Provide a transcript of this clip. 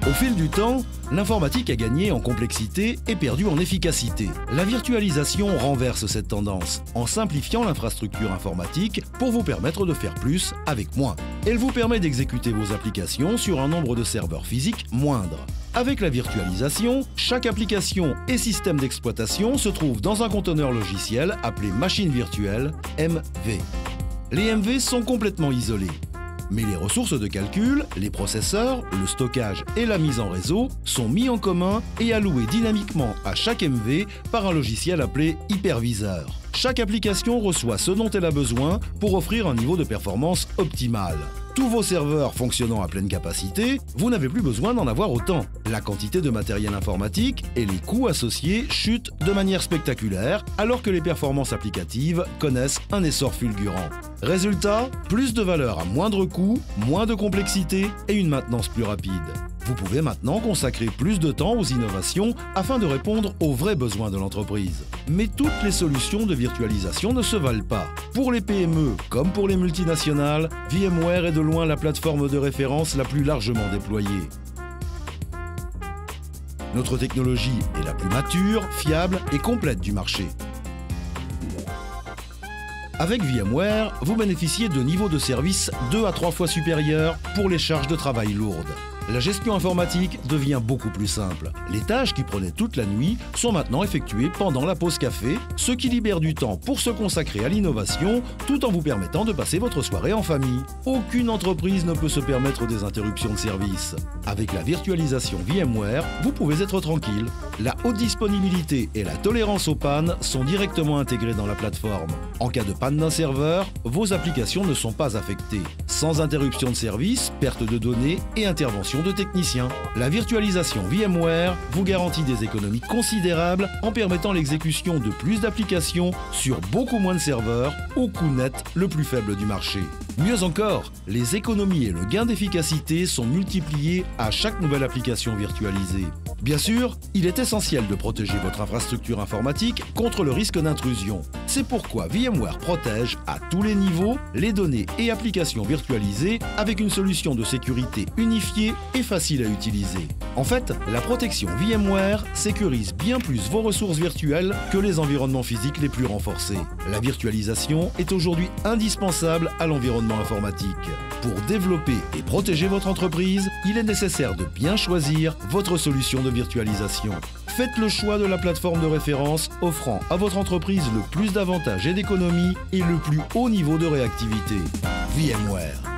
Au fil du temps, l'informatique a gagné en complexité et perdu en efficacité. La virtualisation renverse cette tendance en simplifiant l'infrastructure informatique pour vous permettre de faire plus avec moins. Elle vous permet d'exécuter vos applications sur un nombre de serveurs physiques moindre. Avec la virtualisation, chaque application et système d'exploitation se trouve dans un conteneur logiciel appelé machine virtuelle, MV. Les MV sont complètement isolés. Mais les ressources de calcul, les processeurs, le stockage et la mise en réseau sont mis en commun et alloués dynamiquement à chaque MV par un logiciel appelé hyperviseur. Chaque application reçoit ce dont elle a besoin pour offrir un niveau de performance optimal. Tous vos serveurs fonctionnant à pleine capacité, vous n'avez plus besoin d'en avoir autant. La quantité de matériel informatique et les coûts associés chutent de manière spectaculaire, alors que les performances applicatives connaissent un essor fulgurant. Résultat, plus de valeur à moindre coût, moins de complexité et une maintenance plus rapide. Vous pouvez maintenant consacrer plus de temps aux innovations afin de répondre aux vrais besoins de l'entreprise. Mais toutes les solutions de virtualisation ne se valent pas. Pour les PME comme pour les multinationales, VMware est de loin la plateforme de référence la plus largement déployée. Notre technologie est la plus mature, fiable et complète du marché. Avec VMware, vous bénéficiez de niveaux de service 2 à 3 fois supérieurs pour les charges de travail lourdes. La gestion informatique devient beaucoup plus simple. Les tâches qui prenaient toute la nuit sont maintenant effectuées pendant la pause café, ce qui libère du temps pour se consacrer à l'innovation tout en vous permettant de passer votre soirée en famille. Aucune entreprise ne peut se permettre des interruptions de service. Avec la virtualisation VMware, vous pouvez être tranquille. La haute disponibilité et la tolérance aux pannes sont directement intégrées dans la plateforme. En cas de panne d'un serveur, vos applications ne sont pas affectées. Sans interruption de service, perte de données et intervention de techniciens. La virtualisation VMware vous garantit des économies considérables en permettant l'exécution de plus d'applications sur beaucoup moins de serveurs au coût net le plus faible du marché. Mieux encore, les économies et le gain d'efficacité sont multipliés à chaque nouvelle application virtualisée. Bien sûr, il est essentiel de protéger votre infrastructure informatique contre le risque d'intrusion. C'est pourquoi VMware protège à tous les niveaux les données et applications virtualisées avec une solution de sécurité unifiée et facile à utiliser. En fait, la protection VMware sécurise bien plus vos ressources virtuelles que les environnements physiques les plus renforcés. La virtualisation est aujourd'hui indispensable à l'environnement informatique. Pour développer et protéger votre entreprise, il est nécessaire de bien choisir votre solution de virtualisation. Faites le choix de la plateforme de référence offrant à votre entreprise le plus d'avantages et d'économies et le plus haut niveau de réactivité. VMware.